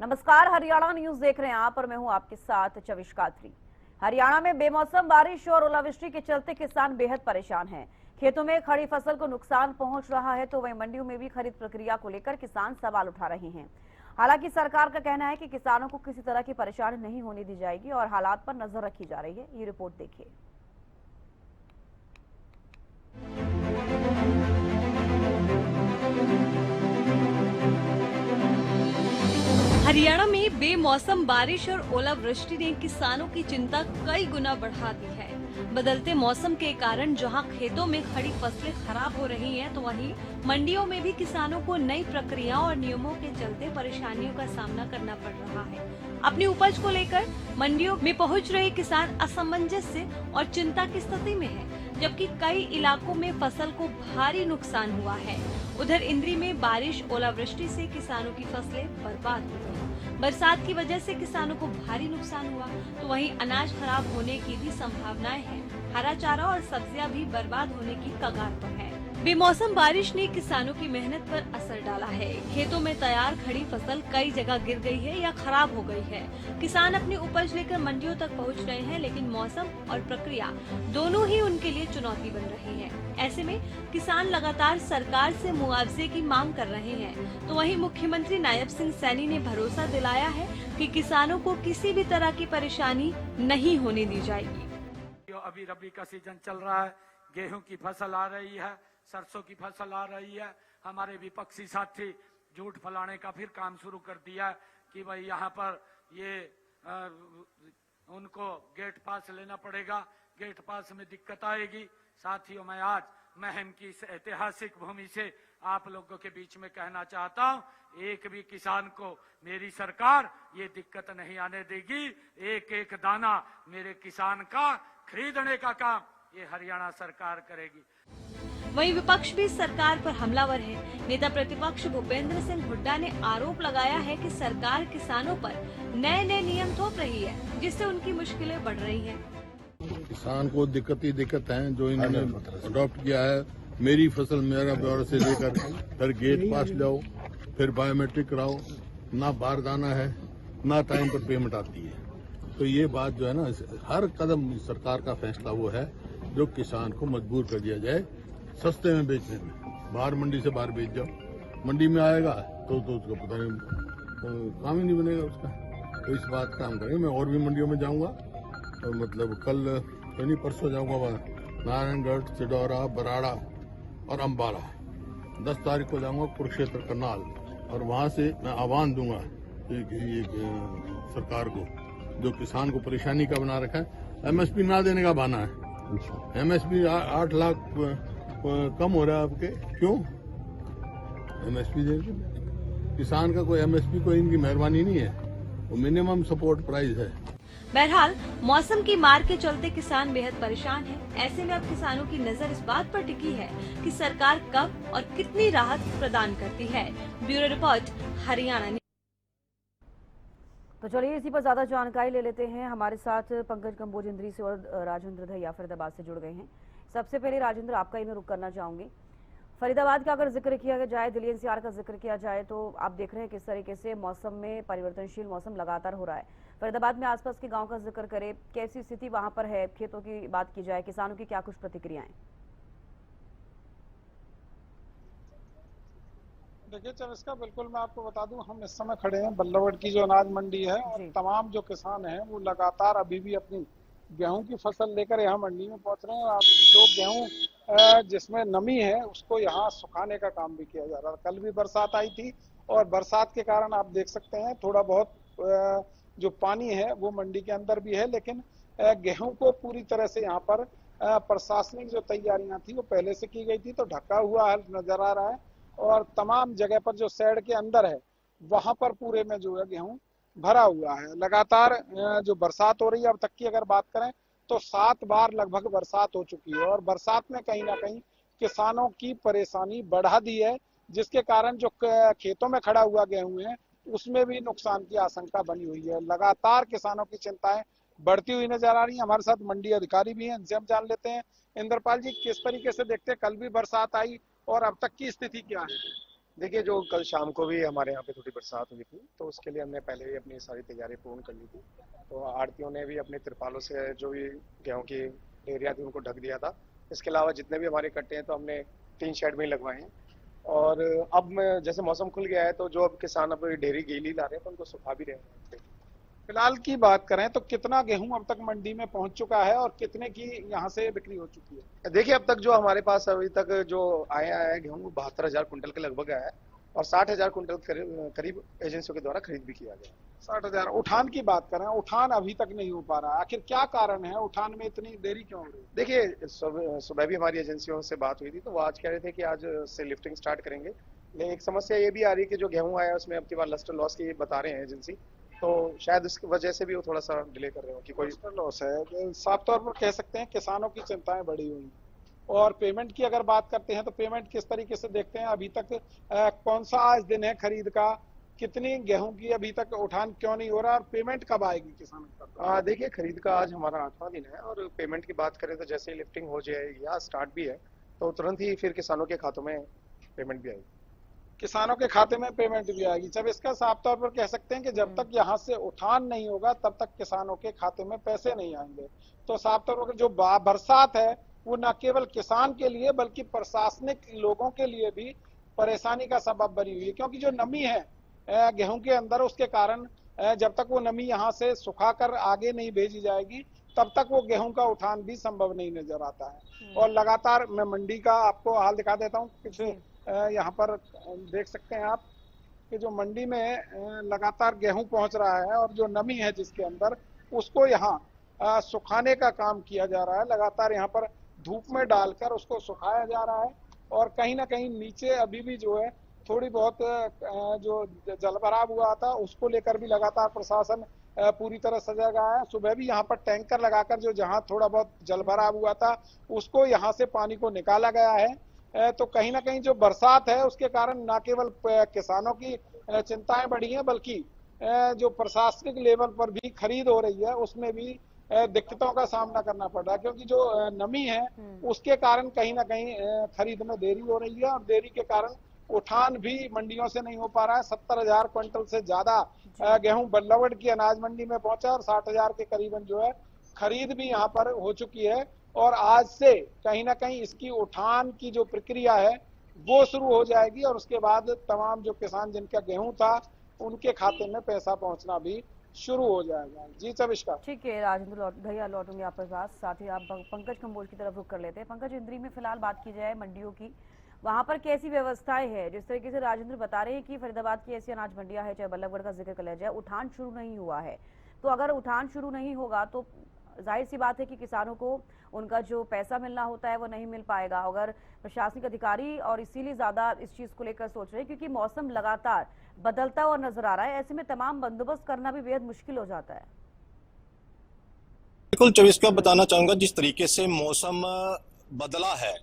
नमस्कार, हरियाणा न्यूज देख रहे हैं आप और मैं हूं आपके साथ चविश कात्री। हरियाणा में बेमौसम बारिश और ओलावृष्टि के चलते किसान बेहद परेशान हैं। खेतों में खड़ी फसल को नुकसान पहुंच रहा है तो वहीं मंडियों में भी खरीद प्रक्रिया को लेकर किसान सवाल उठा रहे हैं। हालांकि सरकार का कहना है कि किसानों को किसी तरह की परेशानी नहीं होने दी जाएगी और हालात पर नजर रखी जा रही है। ये रिपोर्ट देखिए। हरियाणा में बेमौसम बारिश और ओलावृष्टि ने किसानों की चिंता कई गुना बढ़ा दी है। बदलते मौसम के कारण जहां खेतों में खड़ी फसलें खराब हो रही हैं, तो वहीं मंडियों में भी किसानों को नई प्रक्रियाओं और नियमों के चलते परेशानियों का सामना करना पड़ रहा है। अपनी उपज को लेकर मंडियों में पहुंच रहे किसान असमंजस और चिंता की स्थिति में है, जबकि कई इलाकों में फसल को भारी नुकसान हुआ है। उधर इंद्री में बारिश ओलावृष्टि से किसानों की फसलें बर्बाद हो गई। बरसात की वजह से किसानों को भारी नुकसान हुआ, तो वहीं अनाज खराब होने की भी संभावनाएं हैं। हरा चारा और सब्जियां भी बर्बाद होने की कगार पर है। बेमौसम बारिश ने किसानों की मेहनत पर असर डाला है। खेतों में तैयार खड़ी फसल कई जगह गिर गई है या खराब हो गई है। किसान अपनी उपज लेकर मंडियों तक पहुंच रहे हैं, लेकिन मौसम और प्रक्रिया दोनों ही उनके लिए चुनौती बन रही है। ऐसे में किसान लगातार सरकार से मुआवजे की मांग कर रहे हैं, तो वहीं मुख्यमंत्री नायब सिंह सैनी ने भरोसा दिलाया है कि किसानों को किसी भी तरह की परेशानी नहीं होने दी जाएगी। अभी रबी का सीजन चल रहा है, गेहूं की फसल आ रही है, सरसों की फसल आ रही है। हमारे विपक्षी साथी झूठ फैलाने का फिर काम शुरू कर दिया कि भाई यहाँ पर ये उनको गेट पास लेना पड़ेगा, गेट पास में दिक्कत आएगी। साथियों, मैं आज महम की इस ऐतिहासिक भूमि से आप लोगों के बीच में कहना चाहता हूँ, एक भी किसान को मेरी सरकार ये दिक्कत नहीं आने देगी। एक एक दाना मेरे किसान का खरीदने का काम ये हरियाणा सरकार करेगी। वहीं विपक्ष भी सरकार पर हमलावर है। नेता प्रतिपक्ष भूपेंद्र सिंह हुड्डा ने आरोप लगाया है कि सरकार किसानों पर नए नए नियम थोप रही है, जिससे उनकी मुश्किलें बढ़ रही हैं। किसान को दिक्कत ही दिक्कत है जो इन्होंने अडॉप्ट किया है। मेरी फसल मेरा ब्यौरा से लेकर फिर गेट पास लाओ, फिर बायोमेट्रिक कराओ, ना बारदाना है ना टाइम पर पेमेंट आती है। तो ये बात जो है ना, हर कदम सरकार का फैसला वो है जो किसान को मजबूर कर दिया जाए सस्ते में बेचने में। बाहर मंडी से बाहर बेच जाओ, मंडी में आएगा तो उसका पता नहीं, काम ही नहीं बनेगा उसका। तो इस बात का हम करेंगे। मैं और भी मंडियों में जाऊंगा, तो मतलब कल नहीं परसों जाऊंगा वहाँ नारायणगढ़, चिडौरा, बराड़ा और अम्बाला। 10 तारीख को जाऊंगा कुरुक्षेत्र, करनाल, और वहाँ से मैं आह्वान दूंगा ये सरकार को जो किसान को परेशानी का बना रखा है। एमएसपी ना देने का बहाना है। एमएसपी 8 लाख कम हो रहा है आपके, क्यों? एमएसपी देंगे किसान का, कोई एमएसपी कोई इनकी मेहरबानी नहीं है, वो मिनिमम सपोर्ट प्राइस है। बहरहाल मौसम की मार के चलते किसान बेहद परेशान हैं। ऐसे में अब किसानों की नजर इस बात पर टिकी है कि सरकार कब और कितनी राहत प्रदान करती है। Bureau report, Haryana. तो चलिए इसी पर ज्यादा जानकारी ले लेते हैं। हमारे साथ पंकज कंबोज इंद्री से और राजेंद्र दहिया फरीदाबाद से जुड़ गए हैं। सबसे पहले राजेंद्र, आपका ही मैं रुक करना चाहूंगी। फरीदाबाद का अगर जिक्र किया जाए, दिल्ली एनसीआर का जिक्र किया जाए, तो आप देख रहे हैं किस तरीके से मौसम में परिवर्तनशील मौसम लगातार हो रहा है। फरीदाबाद में आसपास के गांव का जिक्र करें, कैसी स्थिति वहां पर है? खेतों की बात की जाए, किसानों की क्या कुछ प्रतिक्रियाएं? देखिए चविस्का, बिल्कुल मैं आपको बता दूं, हम इस समय खड़े हैं बल्लभगढ़ की जो अनाज मंडी है, और तमाम जो किसान हैं वो लगातार अभी भी अपनी गेहूं की फसल लेकर यहाँ मंडी में पहुंच रहे हैं। और जो गेहूं जिसमें नमी है उसको यहाँ सुखाने का काम भी किया जा रहा है। कल भी बरसात आई थी और बरसात के कारण आप देख सकते हैं थोड़ा बहुत जो पानी है वो मंडी के अंदर भी है, लेकिन गेहूं को पूरी तरह से यहाँ पर प्रशासनिक जो तैयारियां थी वो पहले से की गई थी, तो ढका हुआ हाल नजर आ रहा है। और तमाम जगह पर जो शेड के अंदर है वहां पर पूरे में जो है गेहूं भरा हुआ है। लगातार जो बरसात हो रही है, अब तक की अगर बात करें तो 7 बार लगभग बरसात हो चुकी है, और बरसात ने कहीं ना कहीं किसानों की परेशानी बढ़ा दी है, जिसके कारण जो खेतों में खड़ा हुआ गेहूं है उसमें भी नुकसान की आशंका बनी हुई है। लगातार किसानों की चिंताएं बढ़ती हुई नजर आ रही है। हमारे साथ मंडी अधिकारी भी हैं, इनसे हम जान लेते हैं। इंद्रपाल जी, किस तरीके से देखते हैं, कल भी बरसात आई और अब तक की स्थिति क्या है? देखिए, जो कल शाम को भी हमारे यहाँ पे थोड़ी बरसात हुई थी, तो उसके लिए हमने पहले ही अपनी सारी तैयारी पूर्ण कर ली थी। तो आड़तियों ने भी अपने तिरपालों से जो भी गेहूं की ढेरियाँ थी उनको ढक दिया था। इसके अलावा जितने भी हमारे कट्टे हैं तो हमने टीन शेड में ही लगवाए हैं। और अब जैसे मौसम खुल गया है तो जो अब किसान अब ढेरी गीली ला रहे हैं तो उनको सुखा भी रहे हैं। फिलहाल की बात करें तो कितना गेहूं अब तक मंडी में पहुंच चुका है और कितने की यहां से बिक्री हो चुकी है? देखिए, अब तक जो हमारे पास अभी तक जो आया है गेहूं 72,000 कुंटल के लगभग आया है और 60,000 कुंटल करीब एजेंसियों के द्वारा खरीद भी किया गया। 60,000। उठान की बात करें, उठान अभी तक नहीं हो पा रहा, आखिर क्या कारण है? उठान में इतनी देरी क्यों हो रही है? देखिए, सुबह भी हमारी एजेंसियों से बात हुई थी तो वो आज कह रहे थे कि आज से लिफ्टिंग स्टार्ट करेंगे। लेकिन एक समस्या ये भी आ रही है कि जो गेहूं आया है उसमें अब की बार लस्टर लॉस की बता रहे हैं एजेंसी, तो शायद उसकी वजह से भी वो थोड़ा सा डिले कर रहे हो कि कोई लॉस है। साफ तौर पर कह सकते हैं किसानों की चिंताएं बढ़ी हुई। और पेमेंट की अगर बात करते हैं तो पेमेंट किस तरीके से देखते हैं अभी तक? कौन सा आज दिन है खरीद का? कितनी गेहूं की अभी तक उठान क्यों नहीं हो रहा और पेमेंट कब आएगी किसानों का? देखिए, खरीद का आज हमारा 8वां दिन है और पेमेंट की बात करें तो जैसे ही लिफ्टिंग हो जाएगी या स्टार्ट भी है तो तुरंत ही फिर किसानों के खातों में पेमेंट भी आएगी। किसानों के खाते में पेमेंट भी आएगी। जब इसका साफ तौर पर कह सकते हैं कि जब तक यहाँ से उठान नहीं होगा तब तक किसानों के खाते में पैसे नहीं आएंगे। तो साफ तौर पर जो बरसात है वो न केवल किसान के लिए बल्कि प्रशासनिक लोगों के लिए भी परेशानी का सबब बनी हुई है, क्योंकि जो नमी है गेहूं के अंदर उसके कारण जब तक वो नमी यहाँ से सुखाकर आगे नहीं भेजी जाएगी तब तक वो गेहूं का उठान भी संभव नहीं नजर आता है। और लगातार मैं मंडी का आपको हाल दिखा देता हूँ। यहाँ पर देख सकते हैं आप कि जो मंडी में लगातार गेहूं पहुंच रहा है और जो नमी है जिसके अंदर उसको यहाँ सुखाने का काम किया जा रहा है। लगातार यहाँ पर धूप में डालकर उसको सुखाया जा रहा है और कहीं ना कहीं नीचे अभी भी जो है थोड़ी बहुत जो जलभराव हुआ था उसको लेकर भी लगातार प्रशासन पूरी तरह सजा गया है। सुबह भी यहाँ पर टैंकर लगाकर जो जहाँ थोड़ा बहुत जलभराव हुआ था उसको यहाँ से पानी को निकाला गया है। तो कहीं ना कहीं जो बरसात है उसके कारण न केवल किसानों की चिंताएं बढ़ी हैं बल्कि जो प्रशासनिक लेवल पर भी खरीद हो रही है उसमें भी दिक्कतों का सामना करना पड़ रहा है, क्योंकि जो नमी है उसके कारण कहीं ना कहीं खरीद में देरी हो रही है और देरी के कारण उठान भी मंडियों से नहीं हो पा रहा है। 70,000 क्विंटल से ज्यादा गेहूं बल्लवगढ़ की अनाज मंडी में पहुंचा और 60,000 के करीबन जो है खरीद भी यहाँ पर हो चुकी है। और आज से कहीं ना कहीं इसकी उठान की जो प्रक्रिया है वो शुरू हो जाएगी और उसके बाद तमाम जो किसान जिनका गेहूं था उनके खाते में पैसा पहुंचना भी शुरू हो जाएगा। जी चविष्का। ठीक है राजेंद्र भैया, लौटूंगे आपके पास। साथ ही आप पंकज कंबोज की तरफ रुख कर लेते हैं। पंकज, इंद्री में फिलहाल बात की जाए मंडियों की, वहां पर कैसी व्यवस्थाएं हैं? जिस तरीके से राजेंद्र बता रहे हैं कि फरीदाबाद की ऐसी अनाज मंडियां है, चाहे बल्लभगढ़ का जिक्र कर लिया जाए, उठान शुरू नहीं हुआ है। तो अगर उठान शुरू नहीं होगा तो जाहिर सी बात है कि किसानों को उनका जो पैसा मिलना होता है वो नहीं मिल पाएगा। अगर प्रशासनिक अधिकारी और इसीलिए ज्यादा इस चीज को लेकर सोच रहे हैं क्योंकि मौसम लगातार बदलता हुआ नजर आ रहा है, ऐसे में तमाम बंदोबस्त करना भी बेहद मुश्किल हो जाता है। बिल्कुल चविष्का, बताना चाहूंगा जिस तरीके से मौसम बदला है,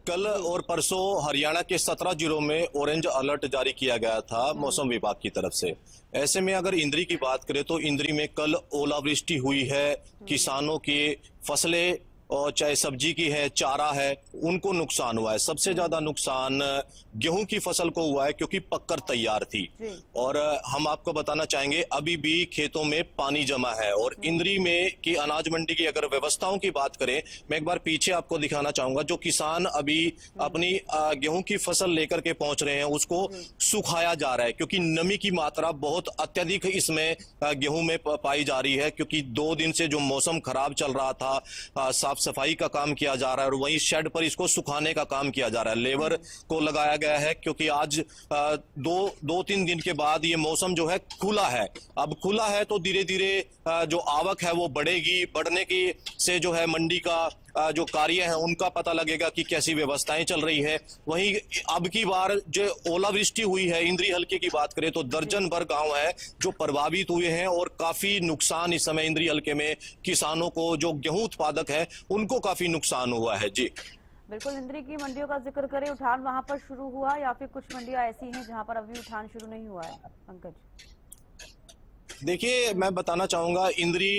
कल और परसों हरियाणा के 17 जिलों में ऑरेंज अलर्ट जारी किया गया था मौसम विभाग की तरफ से। ऐसे में अगर इंद्री की बात करें तो इंद्री में कल ओलावृष्टि हुई है, किसानों की फसलें और चाहे सब्जी की है, चारा है, उनको नुकसान हुआ है। सबसे ज्यादा नुकसान गेहूं की फसल को हुआ है क्योंकि पककर तैयार थी। और हम आपको बताना चाहेंगे अभी भी खेतों में पानी जमा है। और इंद्री में की अनाज मंडी की अगर व्यवस्थाओं की बात करें, मैं एक बार पीछे आपको दिखाना चाहूंगा। जो किसान अभी अपनी गेहूं की फसल लेकर के पहुंच रहे हैं उसको सुखाया जा रहा है क्योंकि नमी की मात्रा बहुत अत्यधिक इसमें गेहूं में पाई जा रही है। क्योंकि 2 दिन से जो मौसम खराब चल रहा था, साफ सफाई का काम किया जा रहा है और वहीं शेड पर इसको सुखाने का काम किया जा रहा है। लेबर को लगाया गया है क्योंकि आज 2-3 दिन के बाद ये मौसम जो है खुला है। अब खुला है तो धीरे धीरे जो आवक है वो बढ़ेगी। बढ़ने की से जो है मंडी का जो कार्य है उनका पता लगेगा कि कैसी व्यवस्थाएं चल रही है। वहीं अब की बार जो ओलावृष्टि हुई है, इंद्री हलके की बात करें तो दर्जन भर गांव है जो प्रभावित हुए हैं और काफी नुकसान इस समय इंद्री हलके में किसानों को, जो गेहूं उत्पादक है, उनको काफी नुकसान हुआ है। जी बिल्कुल, इंद्री की मंडियों का जिक्र करें, उठान वहां पर शुरू हुआ या फिर कुछ मंडियां ऐसी हैं जहां पर अभी उठान शुरू नहीं हुआ है? पंकज, देखिए, मैं बताना चाहूंगा इंद्री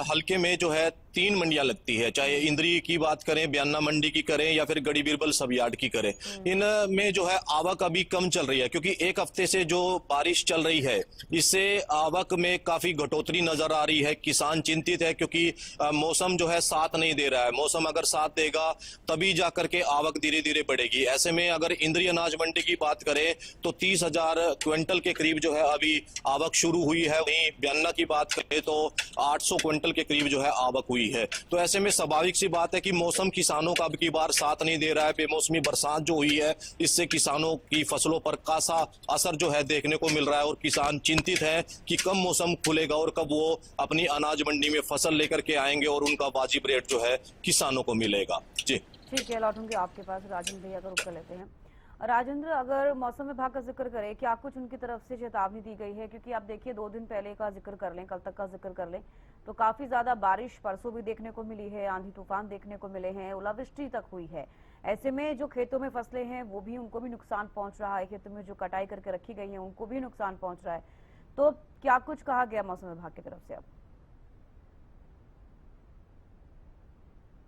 हलके में जो है 3 मंडियां लगती है, चाहे इंद्री की बात करें, बयाना मंडी की करें या फिर गड़ी बीरबल सब यार्ड की करें। इनमें जो है आवक अभी कम चल रही है, क्योंकि एक हफ्ते से जो बारिश चल रही है इससे आवक में काफी घटोतरी नजर आ रही है। किसान चिंतित है क्योंकि मौसम जो है साथ नहीं दे रहा है। मौसम अगर साथ देगा तभी जाकर के आवक धीरे धीरे बढ़ेगी। ऐसे में अगर इंद्री अनाज मंडी की बात करें तो 30,000 क्विंटल के करीब जो है अभी आवक शुरू हुई है। वहीं बयाना की बात करें तो 800 क्विंटल के करीब जो है आवक हुई है। तो ऐसे में स्वाभाविक सी बात है कि मौसम किसानों का अब की बार साथ नहीं दे रहा है। बेमौसमी बरसात जो हुई है इससे किसानों की फसलों पर खासा असर जो है देखने को मिल रहा है और किसान चिंतित है कि कब मौसम खुलेगा और कब वो अपनी अनाज मंडी में फसल लेकर के आएंगे और उनका वाजिब रेट जो है किसानों को मिलेगा। जी ठीक है, लौटूंगी आपके पास। राजेंद्र भैया का रुख कर लेते हैं। राजेंद्र, अगर मौसम विभाग का जिक्र करें, क्या कुछ उनकी तरफ से चेतावनी दी गई है? क्योंकि आप देखिए 2 दिन पहले का जिक्र कर लें, कल तक का जिक्र कर लें तो काफी ज्यादा बारिश परसों भी देखने को मिली है, आंधी तूफान देखने को मिले हैं, ओलावृष्टि तक हुई है। ऐसे में जो खेतों में फसलें हैं वो भी, उनको भी नुकसान पहुंच रहा है, खेतों में जो कटाई करके रखी गई है उनको भी नुकसान पहुंच रहा है। तो क्या कुछ कहा गया मौसम विभाग की तरफ से? अब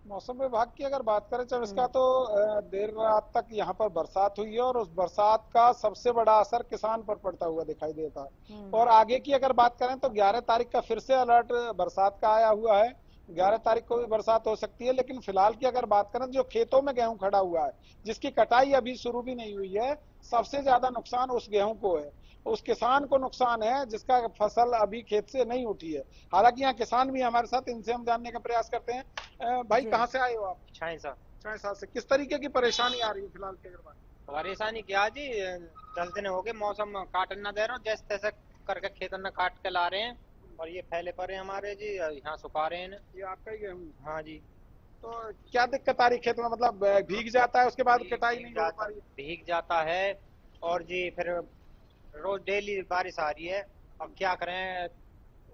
मौसम विभाग की अगर बात करें जब इसका, तो देर रात तक यहाँ पर बरसात हुई है और उस बरसात का सबसे बड़ा असर किसान पर पड़ता हुआ दिखाई देता है। और आगे की अगर बात करें तो 11 तारीख का फिर से अलर्ट बरसात का आया हुआ है। 11 तारीख को भी बरसात हो सकती है, लेकिन फिलहाल की अगर बात करें जो खेतों में गेहूं खड़ा हुआ है, जिसकी कटाई अभी शुरू भी नहीं हुई है, सबसे ज्यादा नुकसान उस गेहूं को है, उस किसान को नुकसान है जिसका फसल अभी खेत से नहीं उठी है। हालांकि यहाँ किसान भी हमारे साथ, इनसे हम जानने का प्रयास करते हैं। भाई कहाँ से आए हो आप? छाई से। किस तरीके की परेशानी आ रही है फिलहाल की अगर बात? परेशानी क्या जी, 10 दिन हो गए मौसम काटन ना दे रहा हूँ, जैसे तैसे करके खेतन में काट के ला रहे हैं और ये फैले पड़े हमारे जी, यहाँ सुखा रहे हैं। ये आपका ही गेहूँ? हाँ जी। तो क्या दिक्कत आ रही खेत में? मतलब भीग जाता है, उसके बाद कटाई नहीं हो पा रही? भीग जाता है और जी फिर रोज डेली बारिश आ रही है। अब क्या करें,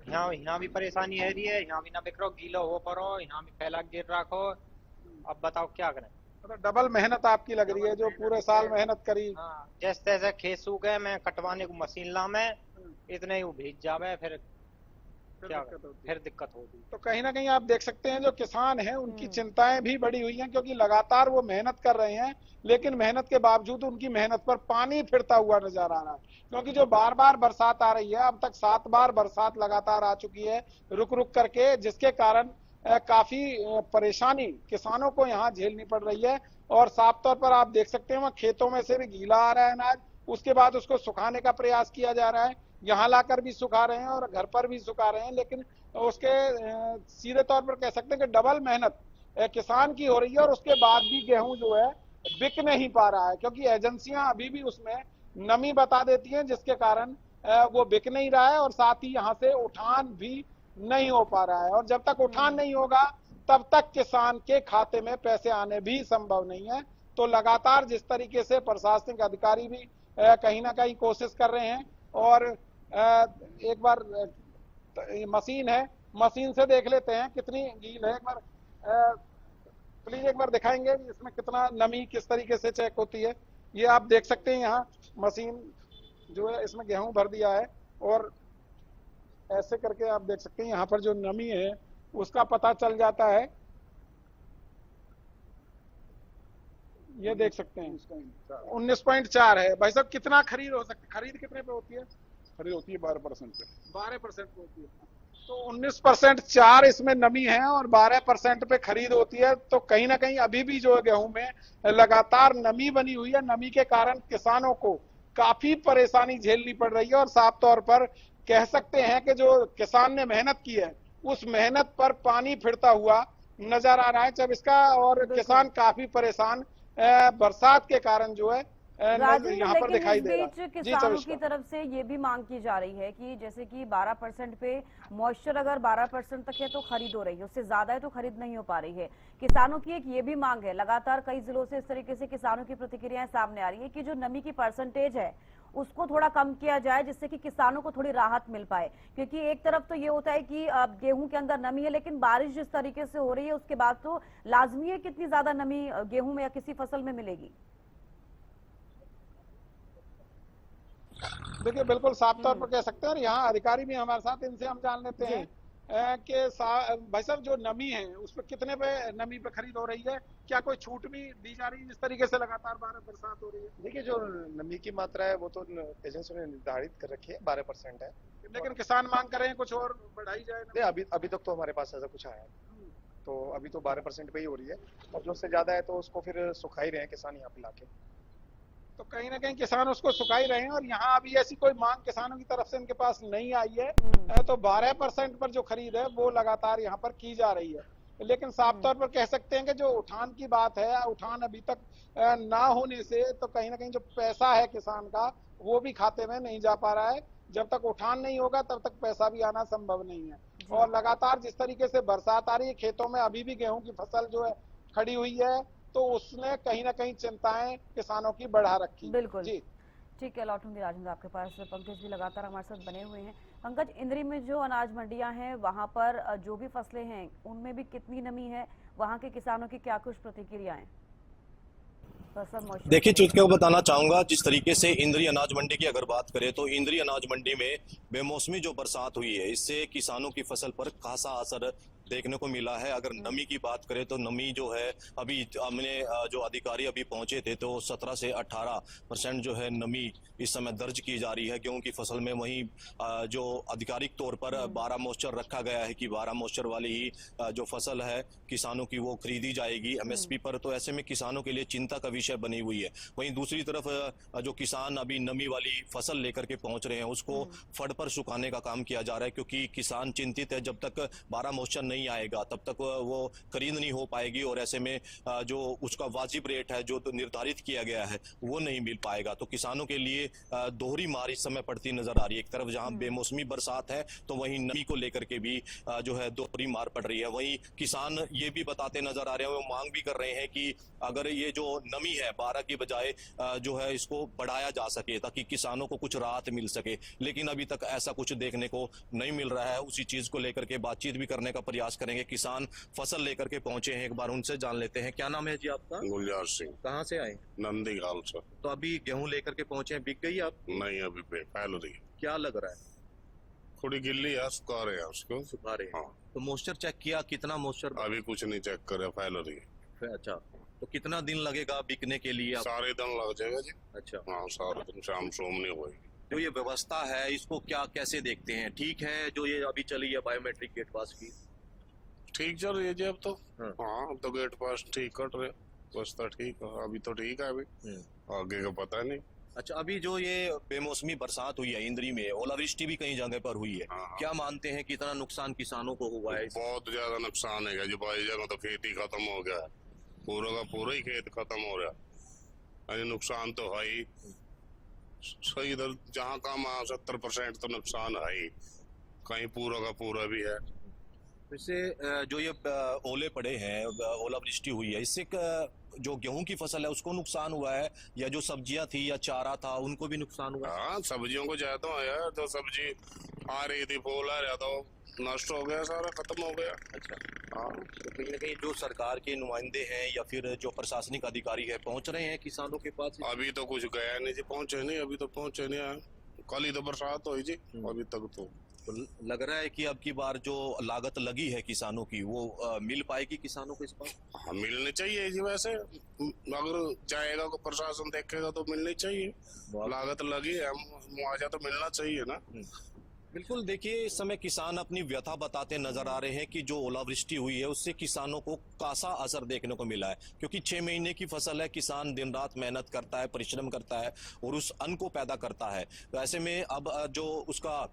यहाँ भी परेशानी है रही है, यहाँ भी ना बिखरो, गीलो हो पड़ो, यहाँ भी फैला गिर रखो। अब बताओ क्या करें? मतलब डबल मेहनत आपकी लग रही है, जो पूरे साल मेहनत करी। हाँ, जैसे तैसे खेत सूख गए, मैं कटवाने को मशीन ला, मैं इतने ही वो भीग जावे, फिर दिक्कत होगी। तो कहीं ना कहीं आप देख सकते हैं जो किसान हैं उनकी चिंताएं भी बढ़ी हुई हैं, क्योंकि लगातार वो मेहनत कर रहे हैं, लेकिन मेहनत के बावजूद उनकी मेहनत पर पानी फिरता हुआ नजर आ रहा है। क्योंकि जो बार बार बरसात आ रही है, अब तक 7 बार बरसात लगातार आ चुकी है रुक रुक करके, जिसके कारण काफी परेशानी किसानों को यहाँ झेलनी पड़ रही है। और साफ तौर पर आप देख सकते हैं वहाँ खेतों में से भी गीला आ रहा है अनाज, उसके बाद उसको सुखाने का प्रयास किया जा रहा है। यहाँ लाकर भी सुखा रहे हैं और घर पर भी सुखा रहे हैं, लेकिन उसके सीधे तौर पर कह सकते हैं कि डबल मेहनत किसान की हो रही है। और उसके बाद भी गेहूं जो है बिक नहीं पा रहा है, क्योंकि एजेंसियां अभी भी उसमें नमी बता देती हैं, जिसके कारण वो बिक नहीं रहा है और साथ ही यहाँ से उठान भी नहीं हो पा रहा है। और जब तक उठान नहीं होगा तब तक किसान के खाते में पैसे आने भी संभव नहीं है। तो लगातार जिस तरीके से प्रशासनिक अधिकारी भी कहीं ना कहीं कोशिश कर रहे हैं। और एक बार मशीन है, मशीन से देख लेते हैं कितनी गील है। एक बार प्लीज एक बार दिखाएंगे इसमें कितना नमी किस तरीके से चेक होती है। ये आप देख सकते हैं, यहाँ मशीन जो है इसमें गेहूं भर दिया है और ऐसे करके आप देख सकते हैं यहाँ पर जो नमी है उसका पता चल जाता है। ये देख सकते हैं 19.4 है। भाई साहब कितना खरीद हो सकती है? खरीद कितने पे होती है? खरीद होती है 12% पे। 12% पे होती है। तो 19% 4 इसमें नमी है और 12% पे खरीद होती है। तो कहीं ना कहीं अभी भी जो गेहूं में लगातार नमी बनी हुई है। नमी के कारण किसानों को काफी परेशानी झेलनी पड़ रही है। और साफ तौर पर कह सकते हैं कि जो किसान ने मेहनत की है उस मेहनत पर पानी फिरता हुआ नजर आ रहा है जब इसका। और किसान काफी परेशान बरसात के कारण जो है यहाँ पर दिखाई दे रहा है। किसानों की तरफ से ये भी मांग की जा रही है कि जैसे कि 12% पे मॉइस्चर अगर 12% तक है तो खरीद हो रही है, उससे ज्यादा है तो खरीद नहीं हो पा रही है। किसानों की एक ये भी मांग है, लगातार कई जिलों से इस तरीके से किसानों की प्रतिक्रियाएं सामने आ रही है कि जो नमी की परसेंटेज है उसको थोड़ा कम किया जाए, जिससे कि किसानों को थोड़ी राहत मिल पाए। क्योंकि एक तरफ तो ये होता है कि गेहूं के अंदर नमी है, लेकिन बारिश जिस तरीके से हो रही है उसके बाद तो लाजमी है कितनी ज्यादा नमी गेहूं में या किसी फसल में मिलेगी। देखिए बिल्कुल साफ तौर पर कह सकते हैं। और यहाँ अधिकारी भी हमारे साथ, इनसे हम जान लेते हैं भाई साहब जो नमी है उस पर कितने पे नमी पे खरीद हो रही है, क्या कोई छूट भी दी जा रही है जिस तरीके से लगातार बरसात हो रही है? देखिए, जो नमी की मात्रा है वो तो एजेंसियों ने निर्धारित कर रखी है, 12% है। लेकिन किसान मांग कर रहे हैं कुछ और बढ़ाई जाए नहीं, अभी तक तो हमारे पास ऐसा कुछ आया है, तो अभी तो 12% पे ही हो रही है, और जो उससे ज्यादा है तो उसको फिर सुखा ही रहे हैं किसान यहाँ पे लाके। तो कहीं ना कहीं किसान उसको सुखा ही रहे हैं, और यहाँ अभी ऐसी कोई मांग किसानों की तरफ से इनके पास नहीं आई है। तो 12% पर जो खरीद है वो लगातार यहाँ पर की जा रही है। लेकिन साफ तौर पर कह सकते हैं कि जो उठान की बात है, उठान अभी तक ना होने से तो कहीं ना कहीं जो पैसा है किसान का वो भी खाते में नहीं जा पा रहा है। जब तक उठान नहीं होगा तब तक पैसा भी आना संभव नहीं है। और लगातार जिस तरीके से बरसात आ रही है, खेतों में अभी भी गेहूं की फसल जो है खड़ी हुई है, तो उसने कहीं ना कहीं चिंताएं किसानों की बढ़ा रखी। बिल्कुल जी ठीक है, लौटूंगी राजेंद्र आपके पास। पंकज भी लगातार हमारे साथ बने हुए हैं। पंकज, इंद्री में जो अनाज मंडियां हैं वहां पर जो भी फसलें हैं उनमें भी कितनी नमी है, वहां के किसानों की क्या कुछ प्रतिक्रियाएं? देखिए चुटके को बताना चाहूंगा, जिस तरीके से इंद्री अनाज मंडी की अगर बात करें तो इंद्री अनाज मंडी में बेमौसमी जो बरसात हुई है इससे किसानों की फसल पर खासा असर देखने को मिला है। अगर नमी की बात करें तो नमी जो है अभी हमने जो अधिकारी अभी पहुंचे थे तो 17 से 18% जो है नमी इस समय दर्ज की जा रही है गेहूं की फसल में। वहीं जो आधिकारिक तौर पर 12 मॉइस्चर रखा गया है कि 12 मॉइस्चर वाली ही जो फसल है किसानों की वो खरीदी जाएगी एमएसपी पर। तो ऐसे में किसानों के लिए चिंता का विषय बनी हुई है। वहीं दूसरी तरफ जो किसान अभी नमी वाली फसल लेकर के पहुंच रहे हैं उसको फड़ पर सुखाने का काम किया जा रहा है, क्योंकि किसान चिंतित है जब तक 12 मॉइस्चर नहीं आएगा तब तक वो खरीद नहीं हो पाएगी, और ऐसे में जो उसका वाजिब रेट है जो तो निर्धारित किया गया है वो नहीं मिल पाएगा। तो किसानों के लिए दोहरी मार इस समय पड़ती नजर आ रही है। एक तरफ जहां बेमौसमी बरसात है तो वहीं नमी को लेकर के भी जो है दोहरी मार पड़ रही है। वहीं किसान ये भी बताते नजर आ रहे हैं, वो मांग भी कर रहे हैं कि अगर ये जो नमी है 12 की बजाय जो है इसको बढ़ाया जा सके ताकि किसानों को कुछ राहत मिल सके, लेकिन अभी तक ऐसा कुछ देखने को नहीं मिल रहा है। उसी चीज को लेकर के बातचीत भी करने का प्रयास करेंगे। किसान फसल लेकर के पहुंचे हैं, एक बार उनसे जान लेते हैं। क्या नाम है जी आपका? गुलजार सिंह। कहाँ से आए? नंदीगाल से। तो अभी गेहूं लेकर के पहुंचे हैं, बिक गई आप? नहीं, अभी फैल रही है। क्या लग रहा है? थोड़ी गिल्ली है, सुखा रहे हैं उसको। सुखा रहे हैं। हाँ। तो मॉइस्चर चेक किया, कितना मॉइस्चर? अभी कुछ नहीं चेक करे, फैल रही है। अच्छा, तो कितना दिन लगेगा बिकने के लिए? सारे दिन लग जाएगा जी। अच्छा, हाँ, सारे दिन शाम सोम नहीं होगी। जो ये व्यवस्था है इसको क्या कैसे देखते हैं? ठीक है जो ये अभी चली है बायोमेट्रिक गेट पास की? ठीक चल रही है जी अब तो। हाँ। हाँ, अब तो गेट पास ठीक कट रहे, व्यवस्था ठीक है अभी तो। ठीक है, अभी आगे का पता नहीं। अच्छा, अभी जो ये बेमौसमी बरसात हुई है इंद्री में, ओलावृष्टि भी कई जगह पर हुई है, हाँ। क्या मानते हैं कितना नुकसान किसानों को हुआ है? बहुत ज्यादा नुकसान है जी। भाई जगह तो खेती खत्म हो गया है, पूरा का पूरा ही खेत खत्म हो रहा है। नुकसान तो है ही सही, इधर जहाँ काम 70% तो नुकसान है ही, कहीं पूरा का पूरा भी है। इससे जो ये ओले पड़े हैं, ओलावृष्टि हुई है, इससे जो गेहूं की फसल है उसको नुकसान हुआ है, या जो सब्जियां थी या चारा था उनको भी नुकसान हुआ? हाँ, सब्जियों को जाता हूँ यार, तो सब्जी आ रही थी, फूल आ रहा तो नष्ट हो गया, सारा खत्म हो गया। अच्छा, हाँ। तो कहीं ना कहीं जो सरकार के नुमाइंदे हैं या फिर जो प्रशासनिक अधिकारी है पहुंच रहे हैं किसानों के पास? अभी तो कुछ गया नहीं जी, पहुंचे नहीं, अभी तो पहुंचे नहीं है। कल ही तो बरसात हुई जी, अभी तक तो लग रहा है कि अब की बार जो लागत लगी है किसानों की वो मिल पाएगी किसानों को इस बार? हाँ, मिलनी चाहिए जी। वैसे अगर जाएगा को प्रशासन देखेगा तो मिलनी चाहिए। लागत लगी है, मुआवजा तो मिलना चाहिए ना। बिल्कुल, देखिए इस समय किसान अपनी व्यथा बताते नजर आ रहे हैं कि जो ओलावृष्टि हुई है उससे किसानों को खासा असर देखने को मिला है, क्योंकि 6 महीने की फसल है, किसान दिन रात मेहनत करता है, परिश्रम करता है और उस अन्न को पैदा करता है। तो ऐसे में अब जो उसका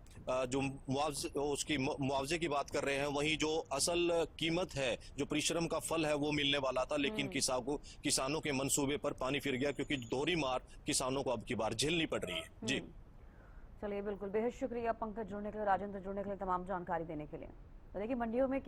जो मुआवजे की बात कर रहे हैं, वहीं जो असल कीमत है, जो परिश्रम का फल है वो मिलने वाला था, लेकिन किसानों के मंसूबे पर पानी फिर गया, क्योंकि दोहरी मार किसानों को अब की बार झेलनी पड़ रही है। जी चलिए, बिल्कुल, बेहद शुक्रिया पंकज जुड़ने के लिए, राजेंद्र जुड़ने के लिए, तमाम जानकारी देने के लिए। तो देखिए मंडियों में